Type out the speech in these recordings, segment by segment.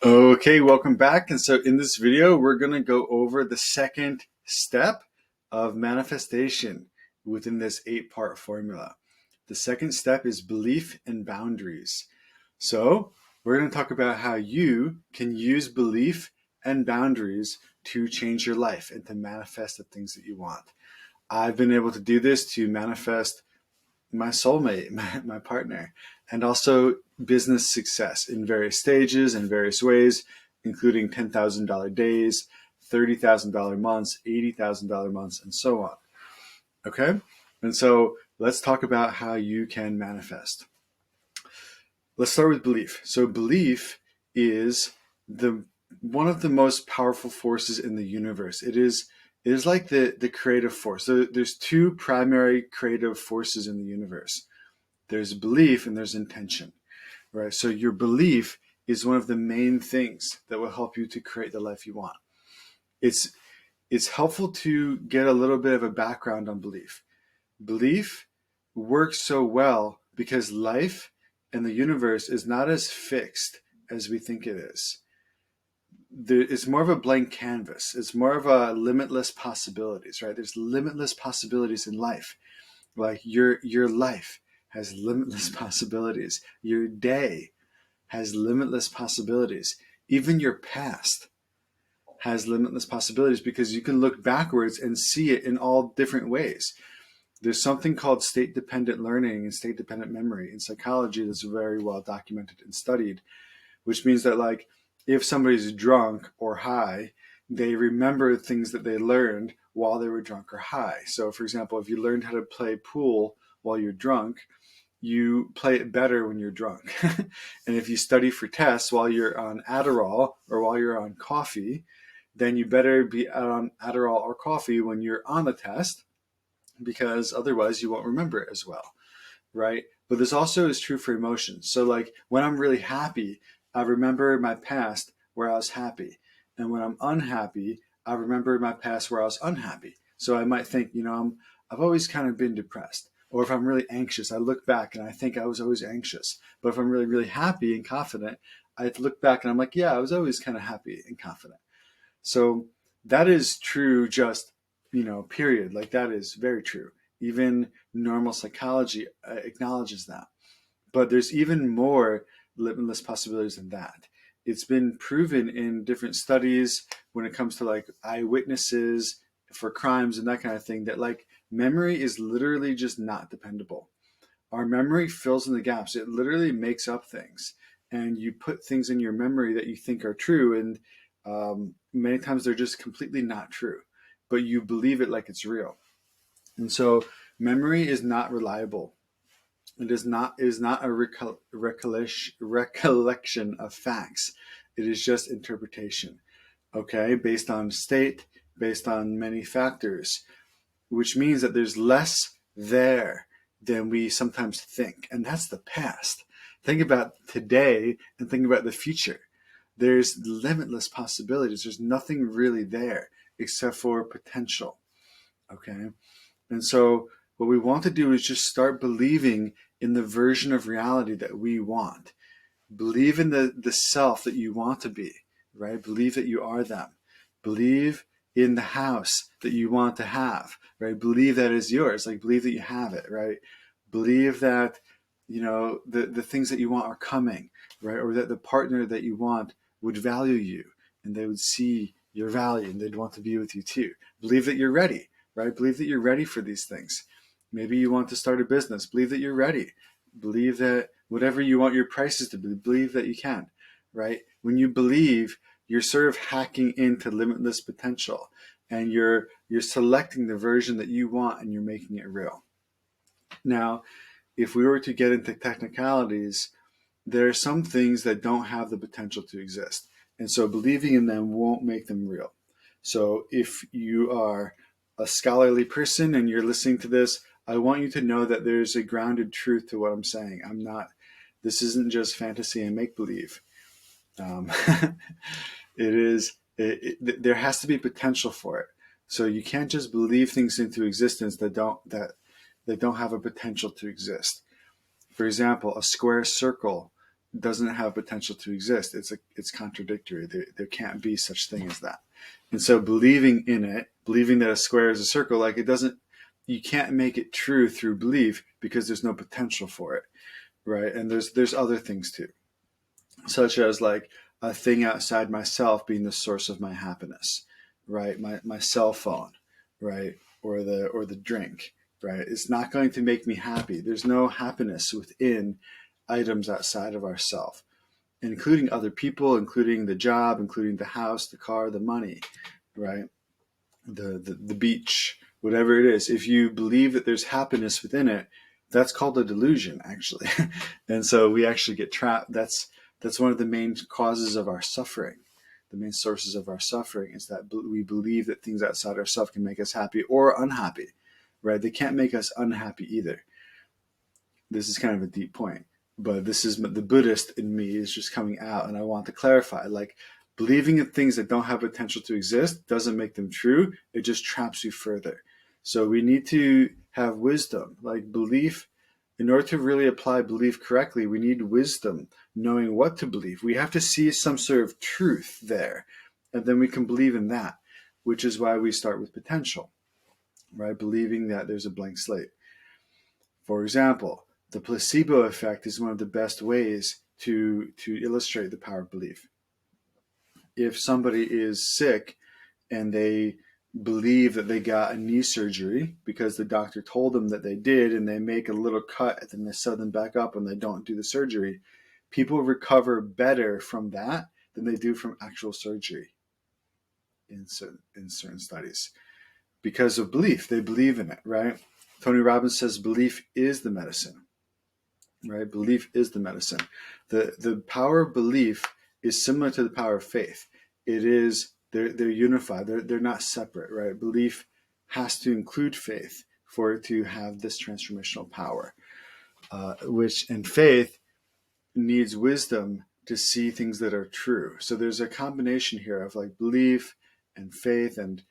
Okay, welcome back. And so in this video, we're going to go over the second step of manifestation within this 8-part formula. The second step is belief and boundaries. So we're going to talk about how you can use belief and boundaries to change your life and to manifest the things that you want. I've been able to do this to manifest my soulmate, my partner, and also business success in various stages and various ways, including $10,000 days, $30,000 months, $80,000 months, and so on. Okay? And so let's talk about how you can manifest. Let's start with belief. So belief is one of the most powerful forces in the universe. It is like the creative force. So there's two primary creative forces in the universe. There's belief and there's intention, right? So your belief is one of the main things that will help you to create the life you want. It's helpful to get a little bit of a background on belief. Belief works so well because life and the universe is not as fixed as we think it is. It's more of a blank canvas. It's more of a limitless possibilities, right? There's limitless possibilities in life. Like your life has limitless possibilities. Your day has limitless possibilities. Even your past has limitless possibilities because you can look backwards and see it in all different ways. There's something called state-dependent learning and state-dependent memory in psychology that's very well documented and studied, which means that like if somebody's drunk or high, they remember things that they learned while they were drunk or high. So for example, if you learned how to play pool while you're drunk, you play it better when you're drunk. And if you study for tests while you're on Adderall or while you're on coffee, then you better be on Adderall or coffee when you're on the test, because otherwise you won't remember it as well, right? But this also is true for emotions. So like when I'm really happy, I remember my past where I was happy. And when I'm unhappy, I remember my past where I was unhappy. So I might think, I've always kind of been depressed. Or if I'm really anxious, I look back and I think I was always anxious. But if I'm really, really happy and confident, I look back and I'm like, yeah, I was always kind of happy and confident. So that is true, just, period. Like that is very true. Even normal psychology acknowledges that. But there's even more limitless possibilities than that. It's been proven in different studies when it comes to like eyewitnesses for crimes and that kind of thing, that like memory is literally just not dependable. Our memory fills in the gaps. It literally makes up things. And you put things in your memory that you think are true, and many times they're just completely not true, but you believe it like it's real. And so memory is not reliable. It is not a recollection of facts. It is just interpretation, okay, based on state, based on many factors, which means that there's less there than we sometimes think. And that's the past. Think about today and think about the future. There's limitless possibilities. There's nothing really there except for potential, okay? And so what we want to do is just start believing in the version of reality that we want. Believe in the self that you want to be, right? Believe that you are them. Believe in the house that you want to have, right? Believe that is yours. Like believe that you have it, right? Believe that, the things that you want are coming, right? Or that the partner that you want would value you and they would see your value and they'd want to be with you too. Believe that you're ready, right? Believe that you're ready for these things. Maybe you want to start a business. Believe that you're ready. Believe that whatever you want your prices to be, believe that you can, right? When you believe, you're sort of hacking into limitless potential, and you're selecting the version that you want and you're making it real. Now, if we were to get into technicalities, there are some things that don't have the potential to exist. And so believing in them won't make them real. So if you are a scholarly person and you're listening to this, I want you to know that there's a grounded truth to what I'm saying. This isn't just fantasy and make-believe. There has to be potential for it. So you can't just believe things into existence that don't have a potential to exist. For example, a square circle doesn't have potential to exist. It's contradictory. There can't be such thing as that. And so believing in it, believing that a square is a circle, like it doesn't, you can't make it true through belief because there's no potential for it, right? And there's other things too, such as like a thing outside myself being the source of my happiness, right? My cell phone, right? Or the drink, right? It's not going to make me happy. There's no happiness within items outside of ourself, including other people, including the job, including the house, the car, the money, right? The beach, whatever it is. If you believe that there's happiness within it, that's called a delusion, actually. And so we actually get trapped. That's one of the main causes of our suffering. The main sources of our suffering is that we believe that things outside ourselves can make us happy or unhappy, right? They can't make us unhappy either. This is kind of a deep point, but this is the Buddhist in me is just coming out, and I want to clarify. Like, believing in things that don't have potential to exist doesn't make them true. It just traps you further. So we need to have wisdom, like belief. In order to really apply belief correctly, we need wisdom, knowing what to believe. We have to see some sort of truth there, and then we can believe in that, which is why we start with potential, right? Believing that there's a blank slate. For example, the placebo effect is one of the best ways to illustrate the power of belief. If somebody is sick and they believe that they got a knee surgery because the doctor told them that they did, and they make a little cut and then they sew them back up and they don't do the surgery, people recover better from that than they do from actual surgery in certain studies because of belief. They believe in it, right? Tony Robbins says belief is the medicine, right? Belief is the medicine. The power of belief is similar to the power of faith. It is, they're unified. They're not separate, right? Belief has to include faith for it to have this transformational power, and faith needs wisdom to see things that are true. So there's a combination here of like belief and faith and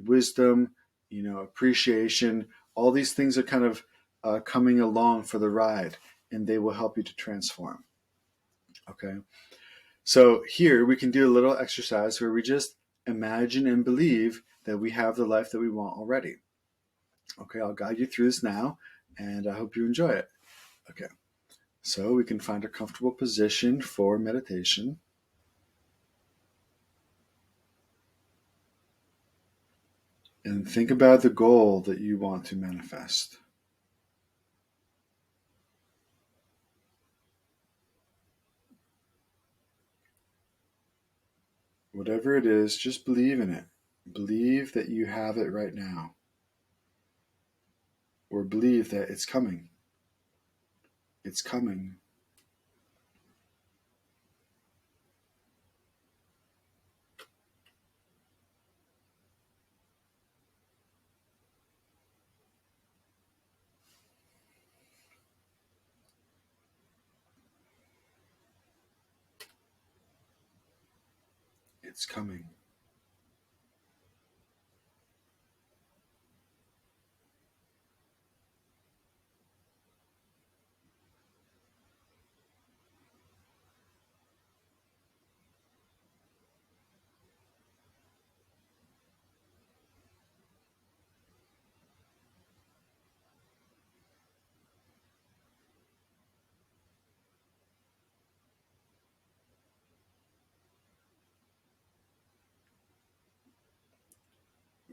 wisdom, appreciation. All these things are kind of coming along for the ride, and they will help you to transform. Okay. So here we can do a little exercise where we just imagine and believe that we have the life that we want already. Okay, I'll guide you through this now, and I hope you enjoy it. Okay. So we can find a comfortable position for meditation. And think about the goal that you want to manifest. Whatever it is, just believe in it. Believe that you have it right now. Or believe that it's coming. It's coming. It's coming.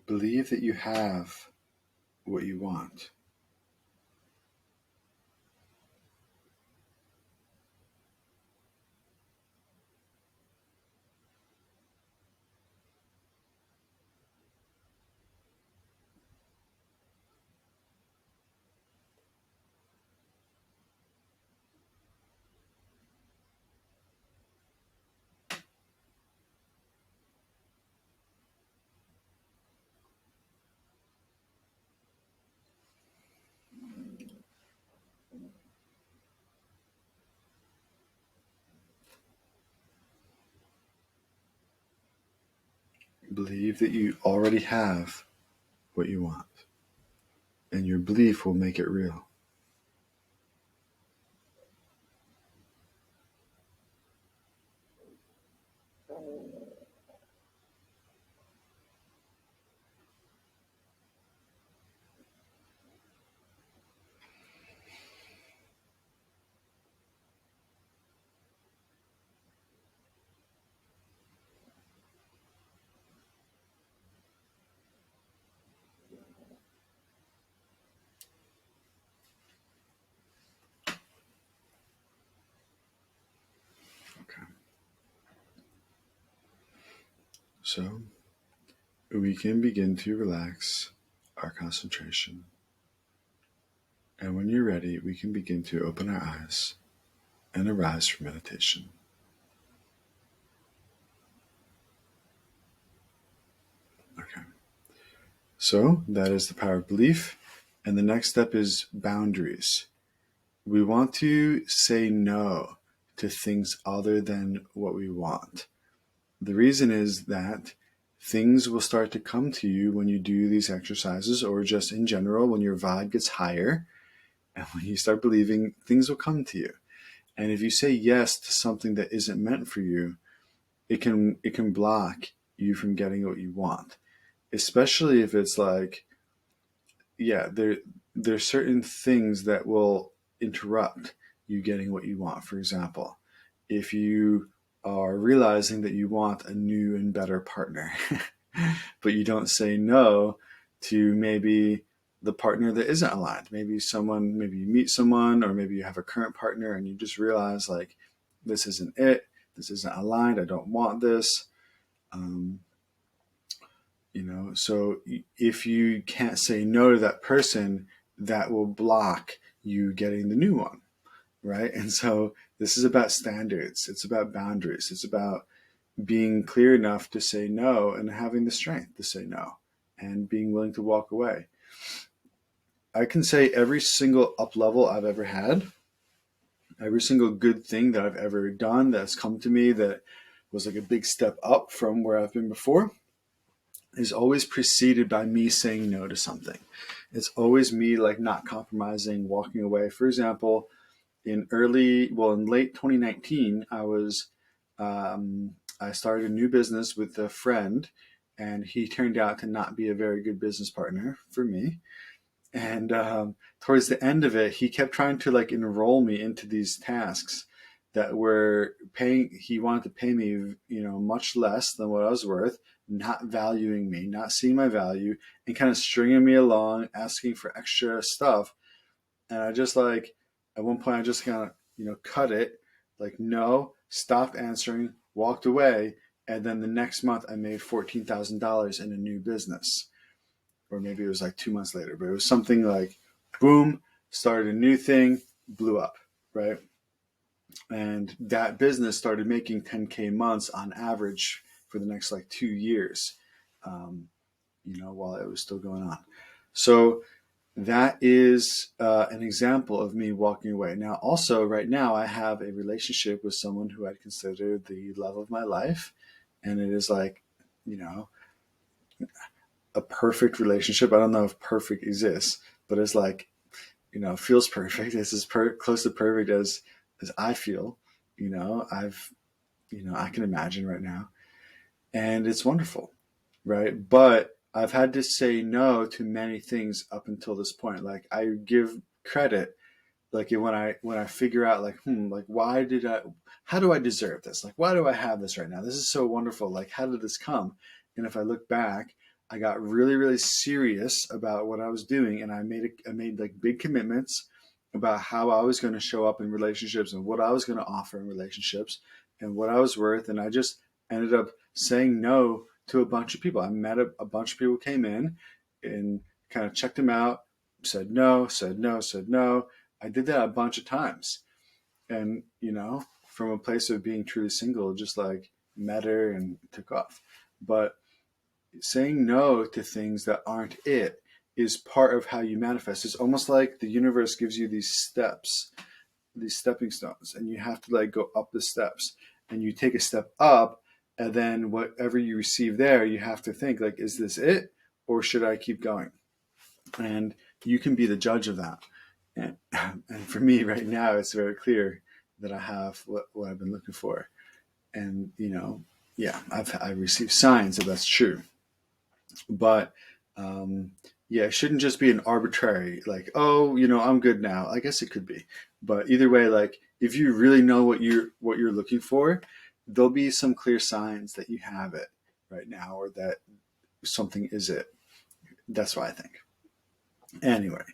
Believe that you have what you want. Believe that you already have what you want. And your belief will make it real. Okay. So we can begin to relax our concentration. And when you're ready, we can begin to open our eyes and arise from meditation. Okay. So that is the power of belief. And the next step is boundaries. We want to say no to things other than what we want. The reason is that things will start to come to you when you do these exercises, or just in general, when your vibe gets higher and when you start believing, things will come to you. And if you say yes to something that isn't meant for you, it can block you from getting what you want. Especially if it's like, yeah, there's certain things that will interrupt you getting what you want. For example, if you are realizing that you want a new and better partner, but you don't say no to maybe the partner that isn't aligned. Maybe you meet someone, or maybe you have a current partner and you just realize like, this isn't it. This isn't aligned. I don't want this. Um, so if you can't say no to that person, that will block you getting the new one, right? And so this is about standards. It's about boundaries. It's about being clear enough to say no and having the strength to say no and being willing to walk away. I can say every single up level I've ever had, every single good thing that I've ever done that's come to me that was like a big step up from where I've been before, is always preceded by me saying no to something. It's always me like not compromising, walking away. For example, in late 2019, I started a new business with a friend, and he turned out to not be a very good business partner for me. And towards the end of it, he kept trying to like enroll me into these tasks that were paying. He wanted to pay me, much less than what I was worth, not valuing me, not seeing my value, and kind of stringing me along, asking for extra stuff. And I just like, at one point, I just kind of, cut it, like, no, stopped answering, walked away. And then the next month, I made $14,000 in a new business. Or maybe it was like 2 months later, but it was something like, boom, started a new thing, blew up, right? And that business started making 10K months on average for the next like 2 years, while it was still going on. So that is an example of me walking away. Now, also right now, I have a relationship with someone who I'd consider the love of my life. And it is like, a perfect relationship. I don't know if perfect exists, but it's like, feels perfect. It's as close to perfect as I feel, I can imagine right now. And it's wonderful, right? But I've had to say no to many things up until this point. Like, I give credit, like when I figure out like, like, how do I deserve this? Like, why do I have this right now? This is so wonderful. Like, how did this come? And if I look back, I got really, really serious about what I was doing, and I made like big commitments about how I was going to show up in relationships and what I was going to offer in relationships and what I was worth. And I just ended up saying no to a bunch of people. I met a bunch of people who came in and kind of checked them out, said no, said no, said no. I did that a bunch of times. And, from a place of being truly single, just like met her and took off. But saying no to things that aren't it is part of how you manifest. It's almost like the universe gives you these steps, these stepping stones, and you have to like go up the steps, and you take a step up, and then whatever you receive there, you have to think like, is this it, or should I keep going? And you can be the judge of that. And for me right now, it's very clear that I have what I've been looking for. And, Yeah, I've received signs that that's true, but um, yeah, it shouldn't just be an arbitrary like, oh, I'm good now. I guess it could be, but either way, like if you really know what you're looking for, there'll be some clear signs that you have it right now, or that something is it. That's what I think. Anyway,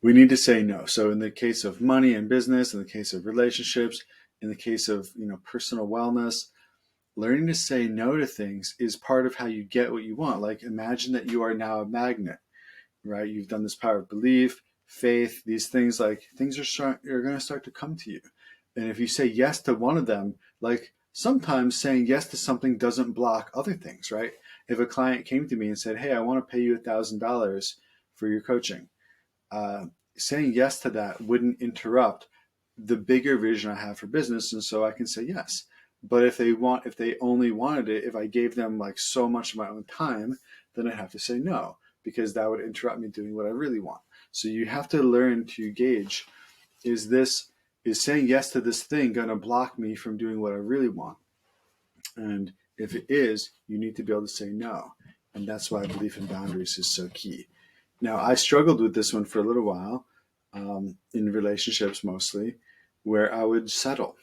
we need to say no. So in the case of money and business, in the case of relationships, in the case of personal wellness, learning to say no to things is part of how you get what you want. Like imagine that you are now a magnet, right? You've done this power of belief, faith, these things, like things are going to start to come to you. And if you say yes to one of them, like sometimes saying yes to something doesn't block other things, right? If a client came to me and said, hey, I want to pay you $1,000 for your coaching, uh, saying yes to that wouldn't interrupt the bigger vision I have for business, and so I can say yes. But if they only wanted it, if I gave them like so much of my own time, then I'd have to say no, because that would interrupt me doing what I really want. So you have to learn to gauge: is saying yes to this thing going to block me from doing what I really want? And if it is, you need to be able to say no. And that's why belief in boundaries is so key. Now, I struggled with this one for a little while, in relationships mostly, where I would settle.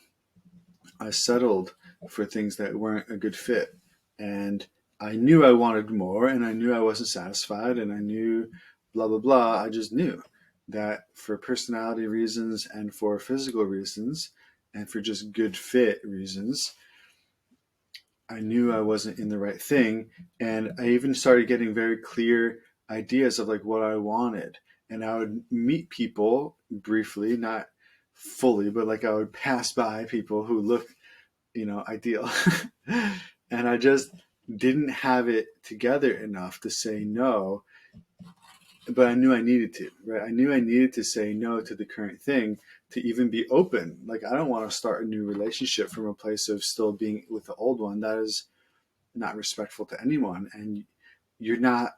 I settled for things that weren't a good fit. And I knew I wanted more, and I knew I wasn't satisfied, and I knew blah, blah, blah. I just knew that for personality reasons and for physical reasons and for just good fit reasons, I knew I wasn't in the right thing. And I even started getting very clear ideas of like what I wanted. And I would meet people briefly, not fully, but like I would pass by people who looked, ideal. And I just didn't have it together enough to say no, but I knew I needed to, right? I knew I needed to say no to the current thing to even be open. Like I don't want to start a new relationship from a place of still being with the old one. That is not respectful to anyone. And you're not,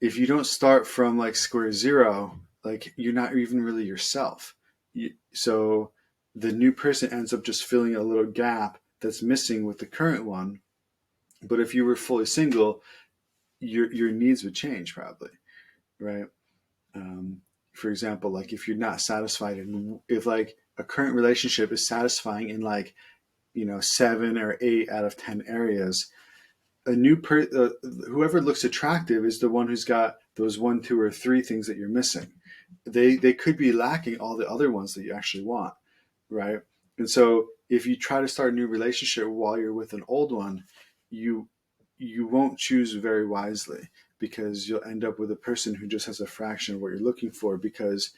if you don't start from like square zero, like you're not even really yourself. So the new person ends up just filling a little gap that's missing with the current one. But if you were fully single, your needs would change probably, right? Um, for example, like if you're not satisfied in, if like a current relationship is satisfying in like 7 or 8 out of 10 areas, a whoever looks attractive is the one who's got those 1, 2, or 3 things that you're missing. They could be lacking all the other ones that you actually want, right? And so if you try to start a new relationship while you're with an old one, you you won't choose very wisely, because you'll end up with a person who just has a fraction of what you're looking for, because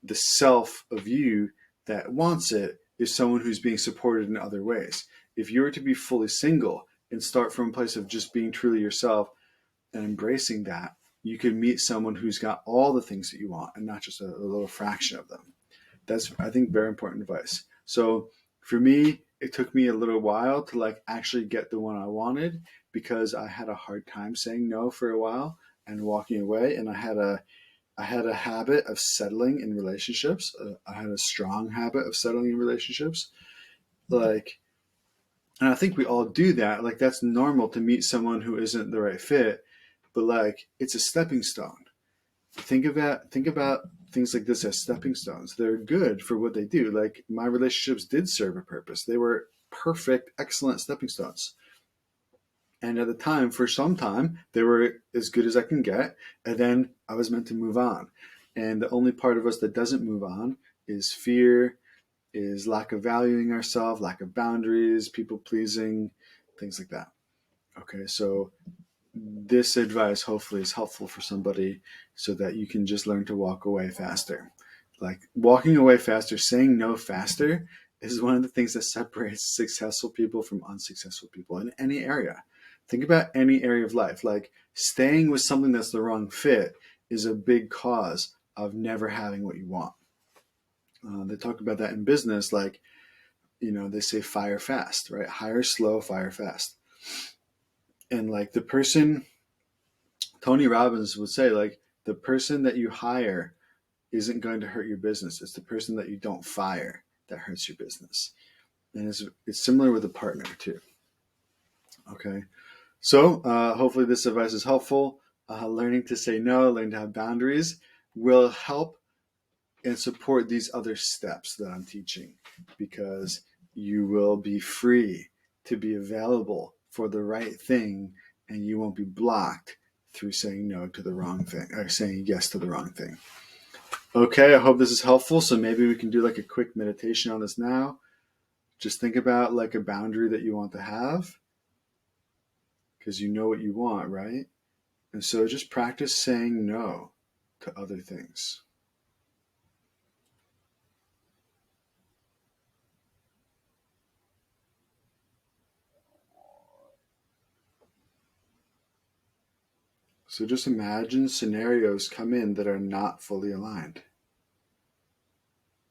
the self of you that wants it is someone who's being supported in other ways. If you were to be fully single and start from a place of just being truly yourself and embracing that, you could meet someone who's got all the things that you want and not just a little fraction of them. That's, I think, very important advice. So for me, it took me a little while to like actually get the one I wanted, because I had a hard time saying no for a while and walking away. And I had a habit of settling in relationships. I had a strong habit of settling in relationships. Like, and I think we all do that. Like, that's normal to meet someone who isn't the right fit, but like, it's a stepping stone. Think about things like this as stepping stones. They're good for what they do. Like, my relationships did serve a purpose. They were perfect, excellent stepping stones. And at the time, for some time, they were as good as I can get. And then I was meant to move on. And the only part of us that doesn't move on is fear, is lack of valuing ourselves, lack of boundaries, people pleasing, things like that. Okay, so this advice hopefully is helpful for somebody, so that you can just learn to walk away faster. Like walking away faster, saying no faster is one of the things that separates successful people from unsuccessful people in any area. Think about any area of life. Like staying with something that's the wrong fit is a big cause of never having what you want. They talk about that in business, like, they say fire fast, right? Hire slow, fire fast. And like the person, Tony Robbins would say, like, the person that you hire isn't going to hurt your business. It's the person that you don't fire that hurts your business. And it's similar with a partner too. Okay. So hopefully this advice is helpful. Learning to say no, learning to have boundaries will help and support these other steps that I'm teaching, because you will be free to be available for the right thing, and you won't be blocked through saying no to the wrong thing or saying yes to the wrong thing. Okay, I hope this is helpful. So maybe we can do like a quick meditation on this now. Just think about like a boundary that you want to have, because you know what you want, right? And so just practice saying no to other things. So just imagine scenarios come in that are not fully aligned,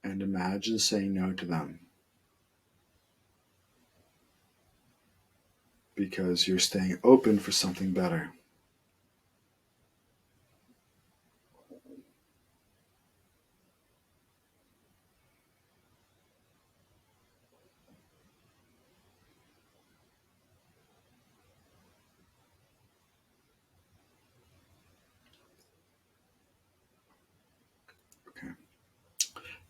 and imagine saying no to them, because you're staying open for something better. Okay.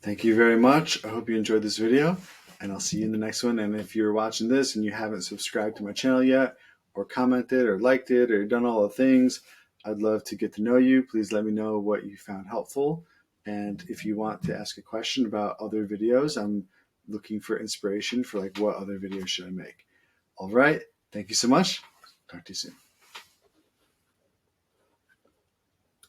Thank you very much. I hope you enjoyed this video, and I'll see you in the next one. And if you're watching this and you haven't subscribed to my channel yet, or commented, or liked it, or done all the things, I'd love to get to know you. Please let me know what you found helpful. And if you want to ask a question about other videos, I'm looking for inspiration for like what other videos should I make. All right. Thank you so much. Talk to you soon.